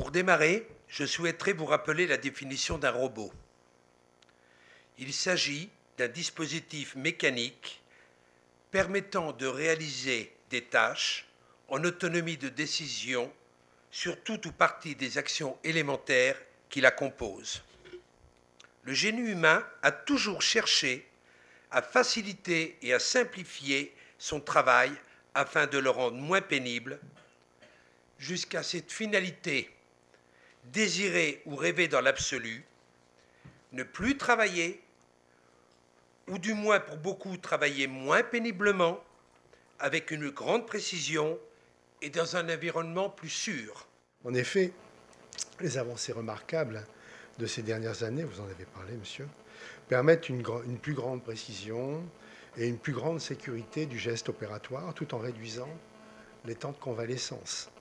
Pour démarrer, je souhaiterais vous rappeler la définition d'un robot. Il s'agit d'un dispositif mécanique permettant de réaliser des tâches en autonomie de décision sur toute ou partie des actions élémentaires qui la composent. Le génie humain a toujours cherché à faciliter et à simplifier son travail afin de le rendre moins pénible, jusqu'à cette finalité désirée ou rêvée dans l'absolu, ne plus travailler, ou du moins pour beaucoup travailler moins péniblement, avec une grande précision et dans un environnement plus sûr. En effet, les avancées remarquables de ces dernières années, vous en avez parlé, monsieur, permettent une plus grande précision et une plus grande sécurité du geste opératoire, tout en réduisant les temps de convalescence.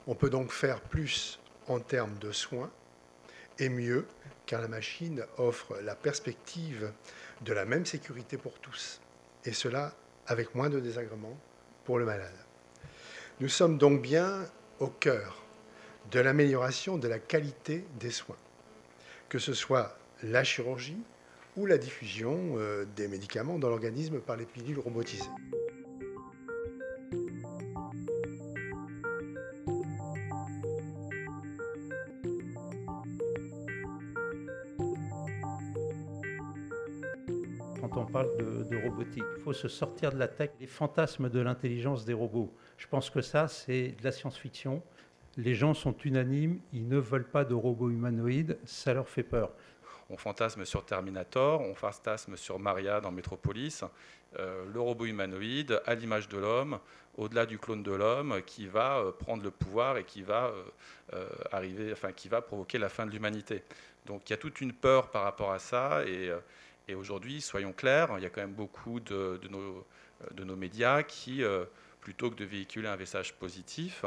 On peut donc faire plus en termes de soins et mieux, car la machine offre la perspective de la même sécurité pour tous, et cela avec moins de désagréments pour le malade. Nous sommes donc bien au cœur de l'amélioration de la qualité des soins, que ce soit la chirurgie ou la diffusion des médicaments dans l'organisme par les pilules robotisées. Quand on parle de robotique, il faut se sortir de la tête des fantasmes de l'intelligence des robots. Je pense que ça, c'est de la science-fiction. Les gens sont unanimes, ils ne veulent pas de robots humanoïdes, ça leur fait peur. On fantasme sur Terminator, on fantasme sur Maria dans Metropolis, le robot humanoïde à l'image de l'homme, au-delà du clone de l'homme, qui va prendre le pouvoir et qui va qui va provoquer la fin de l'humanité. Donc il y a toute une peur par rapport à ça, et aujourd'hui, soyons clairs, il y a quand même beaucoup de nos médias qui, plutôt que de véhiculer un message positif,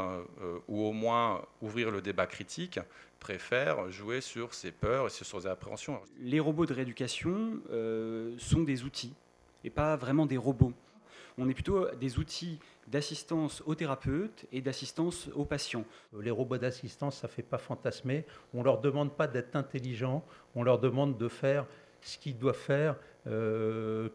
ou au moins ouvrir le débat critique, préfèrent jouer sur ces peurs et sur ces appréhensions. Les robots de rééducation sont des outils et pas vraiment des robots. On est plutôt des outils d'assistance aux thérapeutes et d'assistance aux patients. Les robots d'assistance, ça ne fait pas fantasmer. On ne leur demande pas d'être intelligents, on leur demande de faire ce qu'ils doivent faire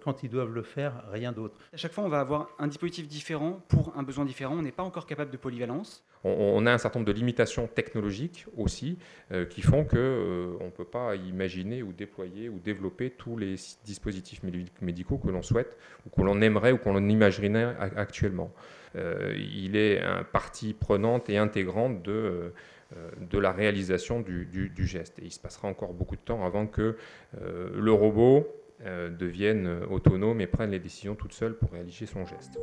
quand ils doivent le faire, rien d'autre. À chaque fois, on va avoir un dispositif différent pour un besoin différent. On n'est pas encore capable de polyvalence. On a un certain nombre de limitations technologiques aussi qui font qu'on ne peut pas imaginer ou déployer ou développer tous les dispositifs médicaux que l'on souhaite ou que l'on aimerait ou qu'on imaginerait actuellement. Il est une partie prenante et intégrante de la réalisation du geste. Et il se passera encore beaucoup de temps avant que le robot devienne autonome et prenne les décisions toute seule pour réaliser son geste.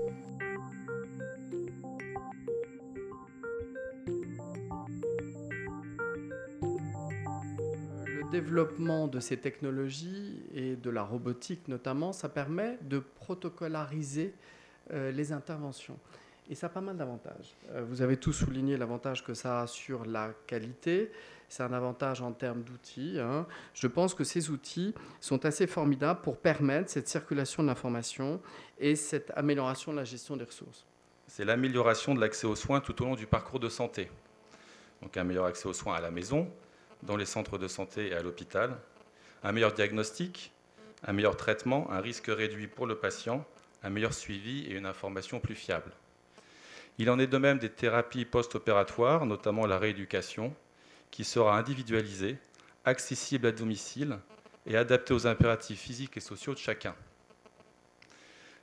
Le développement de ces technologies et de la robotique notamment, ça permet de protocolariser les interventions. Et ça a pas mal d'avantages. Vous avez tous souligné l'avantage que ça a sur la qualité. C'est un avantage en termes d'outils. Je pense que ces outils sont assez formidables pour permettre cette circulation de l'information et cette amélioration de la gestion des ressources. C'est l'amélioration de l'accès aux soins tout au long du parcours de santé. Donc un meilleur accès aux soins à la maison, dans les centres de santé et à l'hôpital, un meilleur diagnostic, un meilleur traitement, un risque réduit pour le patient, un meilleur suivi et une information plus fiable. Il en est de même des thérapies post-opératoires, notamment la rééducation, qui sera individualisée, accessible à domicile et adaptée aux impératifs physiques et sociaux de chacun.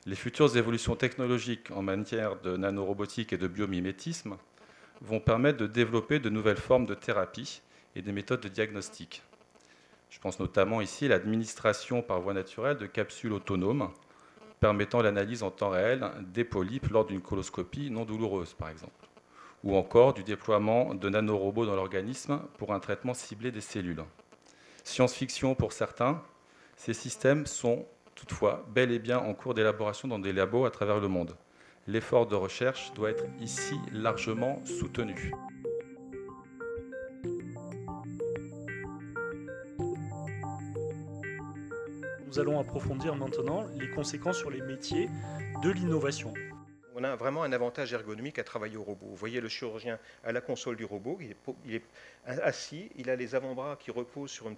Les futures évolutions technologiques en matière de nanorobotique et de biomimétisme vont permettre de développer de nouvelles formes de thérapie et des méthodes de diagnostic. Je pense notamment ici à l'administration par voie naturelle de capsules autonomes permettant l'analyse en temps réel des polypes lors d'une coloscopie non douloureuse, par exemple, ou encore du déploiement de nanorobots dans l'organisme pour un traitement ciblé des cellules. Science-fiction pour certains, ces systèmes sont toutefois bel et bien en cours d'élaboration dans des labos à travers le monde. L'effort de recherche doit être ici largement soutenu. Nous allons approfondir maintenant les conséquences sur les métiers de l'innovation. On a vraiment un avantage ergonomique à travailler au robot. Vous voyez le chirurgien à la console du robot, il est assis, il a les avant-bras qui reposent sur un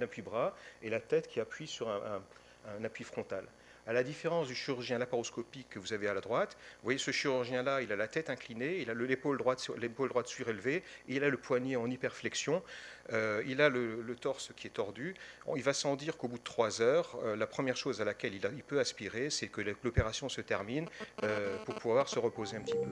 appui-bras et la tête qui appuie sur un appui frontal. À la différence du chirurgien laparoscopique que vous avez à la droite, vous voyez ce chirurgien-là, il a la tête inclinée, il a l'épaule droite surélevée, et il a le poignet en hyperflexion, il a le torse qui est tordu. Il va sans dire qu'au bout de 3 heures, la première chose à laquelle il peut aspirer, c'est que l'opération se termine pour pouvoir se reposer un petit peu.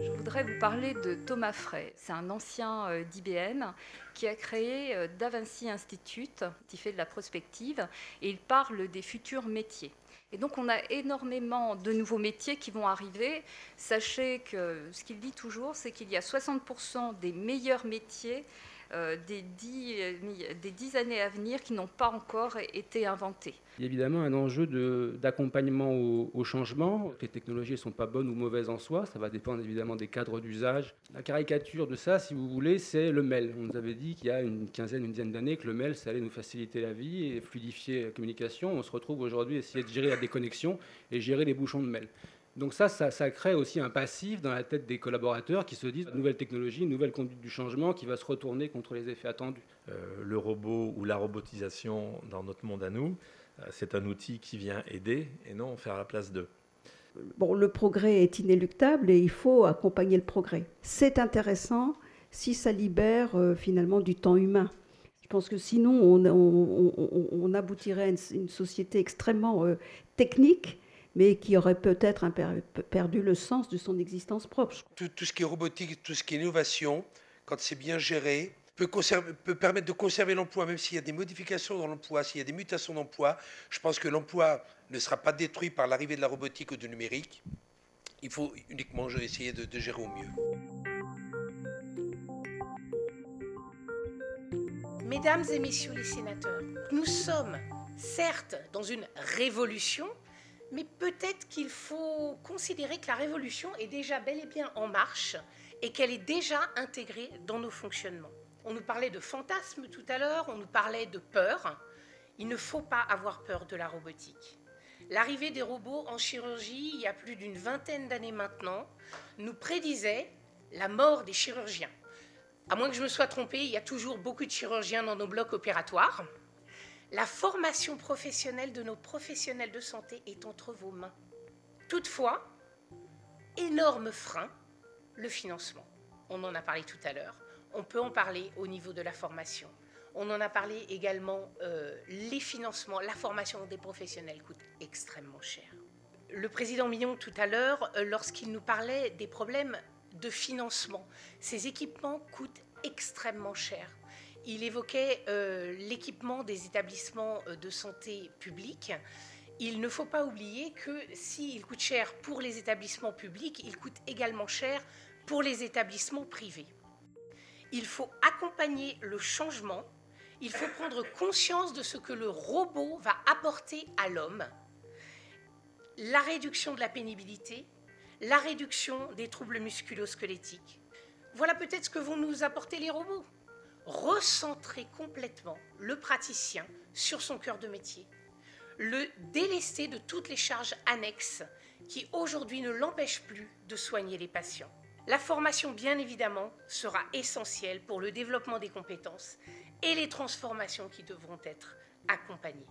Je voudrais vous parler de Thomas Frey. C'est un ancien d'IBM qui a créé DaVinci Institute, qui fait de la prospective, et il parle des futurs métiers. Et donc on a énormément de nouveaux métiers qui vont arriver. Sachez que ce qu'il dit toujours, c'est qu'il y a 60% des meilleurs métiers des 10 années à venir qui n'ont pas encore été inventés. Il y a évidemment un enjeu d'accompagnement au changement. Les technologies ne sont pas bonnes ou mauvaises en soi, ça va dépendre évidemment des cadres d'usage. La caricature de ça, si vous voulez, c'est le mail. On nous avait dit qu'il y a une dizaine d'années que le mail, ça allait nous faciliter la vie et fluidifier la communication. On se retrouve aujourd'hui à essayer de gérer la déconnexion et gérer les bouchons de mail. Donc ça crée aussi un passif dans la tête des collaborateurs qui se disent nouvelle technologie, nouvelle conduite du changement qui va se retourner contre les effets attendus. Le robot ou la robotisation dans notre monde à nous, c'est un outil qui vient aider et non faire la place d'eux. Bon, le progrès est inéluctable et il faut accompagner le progrès. C'est intéressant si ça libère finalement du temps humain. Je pense que sinon on aboutirait à une société extrêmement technique, mais qui aurait peut-être perdu le sens de son existence propre. Tout ce qui est robotique, tout ce qui est innovation, quand c'est bien géré, peut permettre de conserver l'emploi, même s'il y a des modifications dans l'emploi, s'il y a des mutations d'emploi. Je pense que l'emploi ne sera pas détruit par l'arrivée de la robotique ou du numérique. Il faut uniquement essayer de gérer au mieux. Mesdames et messieurs les sénateurs, nous sommes certes dans une révolution, mais peut-être qu'il faut considérer que la révolution est déjà bel et bien en marche et qu'elle est déjà intégrée dans nos fonctionnements. On nous parlait de fantasmes tout à l'heure, on nous parlait de peur. Il ne faut pas avoir peur de la robotique. L'arrivée des robots en chirurgie, il y a plus d'une vingtaine d'années maintenant, nous prédisait la mort des chirurgiens. À moins que je me sois trompée, il y a toujours beaucoup de chirurgiens dans nos blocs opératoires. La formation professionnelle de nos professionnels de santé est entre vos mains. Toutefois, énorme frein, le financement. On en a parlé tout à l'heure. On peut en parler au niveau de la formation. On en a parlé également, les financements, la formation des professionnels coûte extrêmement cher. Le président Millon tout à l'heure, lorsqu'il nous parlait des problèmes de financement, ces équipements coûtent extrêmement cher. Il évoquait l'équipement des établissements de santé publics. Il ne faut pas oublier que s'il coûte cher pour les établissements publics, il coûte également cher pour les établissements privés. Il faut accompagner le changement, il faut prendre conscience de ce que le robot va apporter à l'homme. La réduction de la pénibilité, la réduction des troubles musculo-squelettiques. Voilà peut-être ce que vont nous apporter les robots. Recentrer complètement le praticien sur son cœur de métier, le délester de toutes les charges annexes qui aujourd'hui ne l'empêchent plus de soigner les patients. La formation, bien évidemment, sera essentielle pour le développement des compétences et les transformations qui devront être accompagnées.